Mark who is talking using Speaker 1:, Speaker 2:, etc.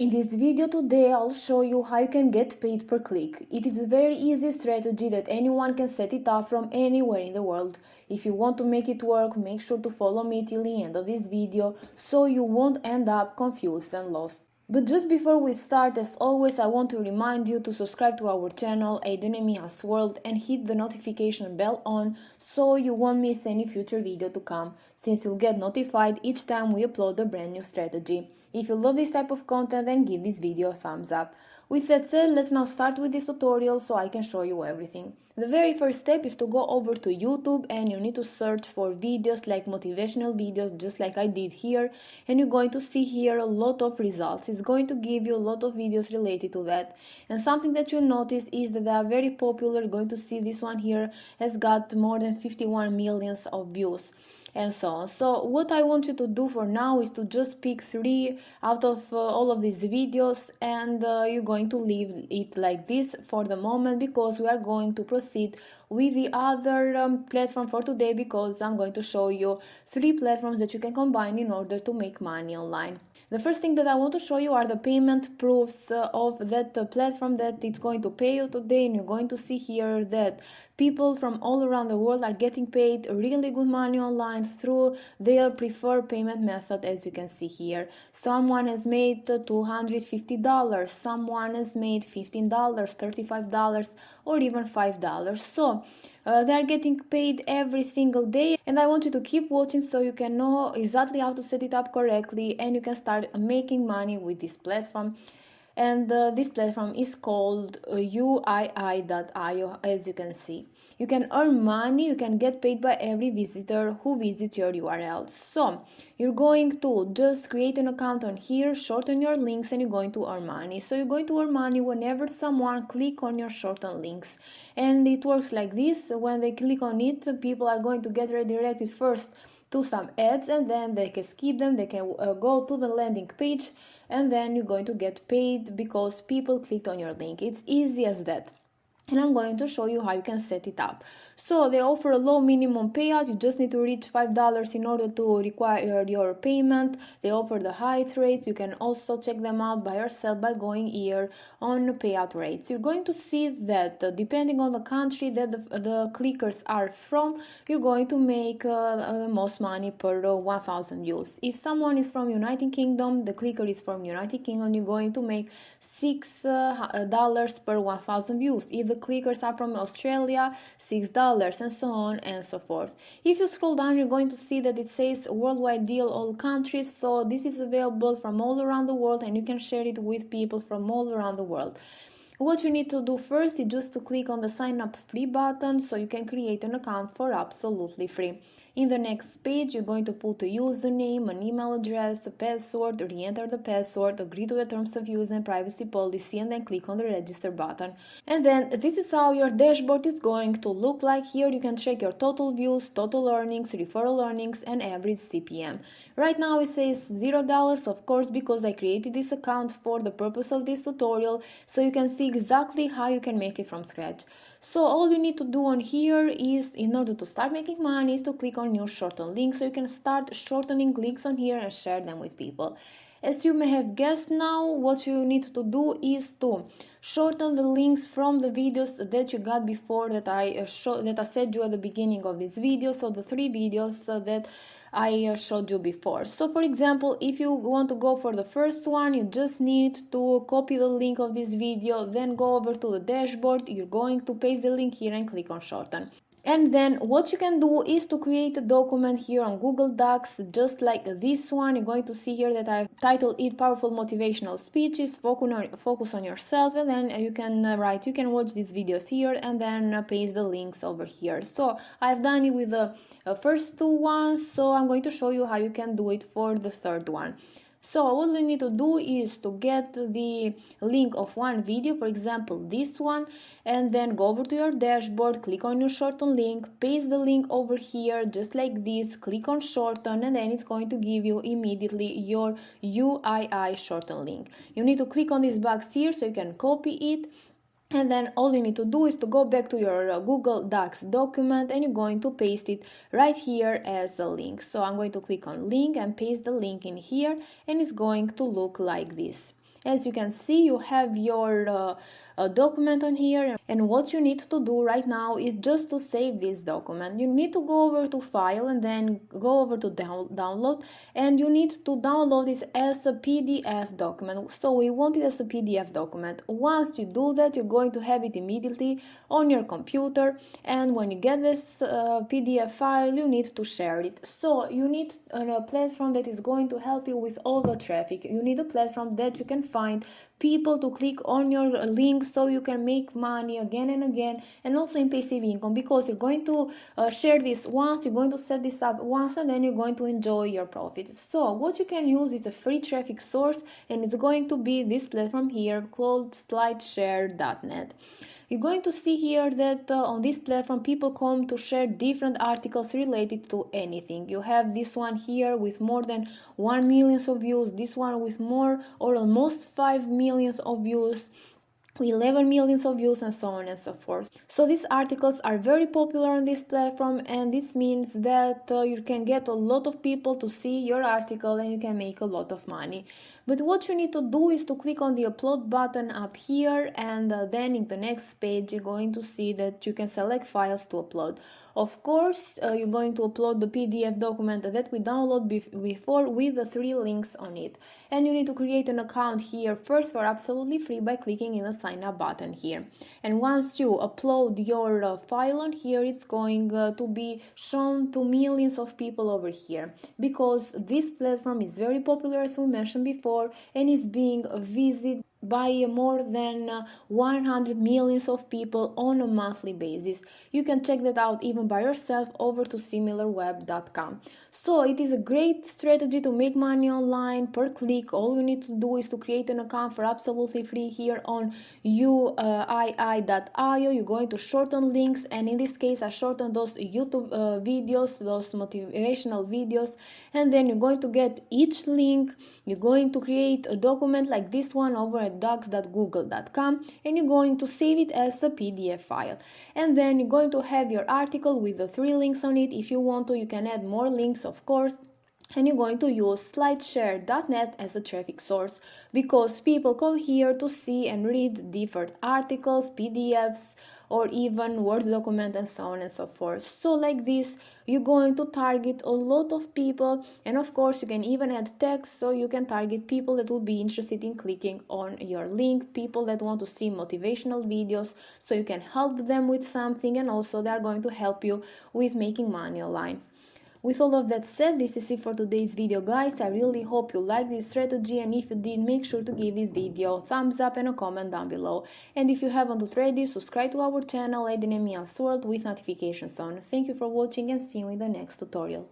Speaker 1: In this video today, I'll show you how you can get paid per click. It is a very easy strategy that anyone can set it up from anywhere in the world. If you want to make it work, make sure to follow me till the end of this video so you won't end up confused and lost. But just before we start, as always, I want to remind you to subscribe to our channel, Adonemia's World, and hit the notification bell on so you won't miss any future video to come, since you'll get notified each time we upload a brand new strategy. If you love this type of content, then give this video a thumbs up. With that said, let's now start with this tutorial so I can show you everything. The very first step is to go over to YouTube and you need to search for videos like motivational videos, just like I did here, and you're going to see here a lot of results. It's going to give you a lot of videos related to that. And something that you'll notice is that they are very popular. You're going to see this one here has got more than 51 millions of views and so on. So what I want you to do for now is to just pick 3 out of all of these videos, and you're going to leave it like this for the moment, because we are going to proceed with the other platform for today, because I'm going to show you 3 platforms that you can combine in order to make money online. The first thing that I want to show you are the payment proofs of that platform that it's going to pay you today, and you're going to see here that people from all around the world are getting paid really good money online through their preferred payment method, as you can see here. Someone has made $250, someone has made $15, $35, or even $5. So they are getting paid every single day, and I want you to keep watching so you can know exactly how to set it up correctly and you can start making money with this platform. And this platform is called UII.io, as you can see. You can earn money, you can get paid by every visitor who visits your URL. So you're going to just create an account on here, shorten your links, and you're going to earn money. So you're going to earn money whenever someone click on your shortened links. And it works like this. When they click on it, people are going to get redirected first to some ads, and then they can skip them, they can go to the landing page, and then you're going to get paid because people clicked on your link. It's easy as that. And I'm going to show you how you can set it up. So they offer a low minimum payout. You just need to reach $5 in order to require your payment. They offer the highest rates. You can also check them out by yourself by going here on payout rates. You're going to see that depending on the country that the clickers are from, you're going to make the most money per 1,000 views. If someone is from United Kingdom, the clicker is from United Kingdom, you're going to make $6 per 1,000 views. If the clickers are from Australia, $6, and so on and so forth. If you scroll down, you're going to see that it says worldwide deal, all countries. So this is available from all around the world, and you can share it with people from all around the world. What you need to do first is just to click on the sign up free button so you can create an account for absolutely free. In the next page, you're going to put a username, an email address, a password, re-enter the password, agree to the terms of use and privacy policy, and then click on the register button. And then this is how your dashboard is going to look like. Here you can check your total views, total earnings, referral earnings, and average CPM. Right now it says $0, of course, because I created this account for the purpose of this tutorial, so you can see exactly how you can make it from scratch. So all you need to do on here is, in order to start making money, is to click on your shorten link, so you can start shortening links on here and share them with people. As you may have guessed now, what you need to do is to shorten the links from the videos that you got before that I said you at the beginning of this video. So the 3 videos that I showed you before. So for example, if you want to go for the first one, you just need to copy the link of this video, then go over to the dashboard. You're going to paste the link here and click on shorten. And then what you can do is to create a document here on Google Docs, just like this one. You're going to see here that I've titled it Powerful Motivational Speeches, Focus on Yourself, and then you can write, you can watch these videos here and then paste the links over here. So I've done it with the first 2 ones, so I'm going to show you how you can do it for the third one. So all you need to do is to get the link of one video, for example this one, and then go over to your dashboard, click on your shorten link, paste the link over here just like this, click on shorten, and then it's going to give you immediately your UII shorten link. You need to click on this box here so you can copy it. And then all you need to do is to go back to your Google Docs document, and you're going to paste it right here as a link. So I'm going to click on link and paste the link in here, and it's going to look like this. As you can see, you have your document on here, and what you need to do right now is just to save this document. You need to go over to file and then go over to download, and you need to download this as a PDF document. So we want it as a PDF document. Once you do that, you're going to have it immediately on your computer, and when you get this PDF file, you need to share it. So you need a platform that is going to help you with all the traffic. You need a platform that you can find people to click on your link so you can make money again and again, and also in passive income, because you're going to share this once, you're going to set this up once, and then you're going to enjoy your profit. So what you can use is a free traffic source, and it's going to be this platform here called slideshare.net. You're going to see here that on this platform people come to share different articles related to anything. You have this one here with more than 1 million of views, this one with more or almost 5 million of views, 11 millions of views, and so on and so forth. So these articles are very popular on this platform, and this means that you can get a lot of people to see your article and you can make a lot of money. But what you need to do is to click on the upload button up here, and then in the next page you're going to see that you can select files to upload. Of course, you're going to upload the PDF document that we downloaded before with the 3 links on it. And you need to create an account here first for absolutely free by clicking in the sign up button here. And once you upload your file on here, it's going to be shown to millions of people over here, because this platform is very popular, as we mentioned before, and is being visited by more than 100 millions of people on a monthly basis. You can check that out even by yourself over to similarweb.com. So it is a great strategy to make money online per click. All you need to do is to create an account for absolutely free here on uii.io. You're going to shorten links, and in this case I shortened those YouTube videos, those motivational videos, and then you're going to get each link. You're going to create a document like this one over at docs.google.com, and you're going to save it as a PDF file. And then you're going to have your article with the 3 links on it. If you want to, you can add more links, of course. And you're going to use slideshare.net as a traffic source, because people come here to see and read different articles, PDFs, or even Word document, and so on and so forth. So like this, you're going to target a lot of people, and of course you can even add text, so you can target people that will be interested in clicking on your link, people that want to see motivational videos, so you can help them with something, and also they are going to help you with making money online. With all of that said, this is it for today's video, guys. I really hope you liked this strategy, and if you did, make sure to give this video a thumbs up and a comment down below. And if you haven't already, subscribe to our channel, Edin Emia's World, with notifications on. Thank you for watching, and see you in the next tutorial.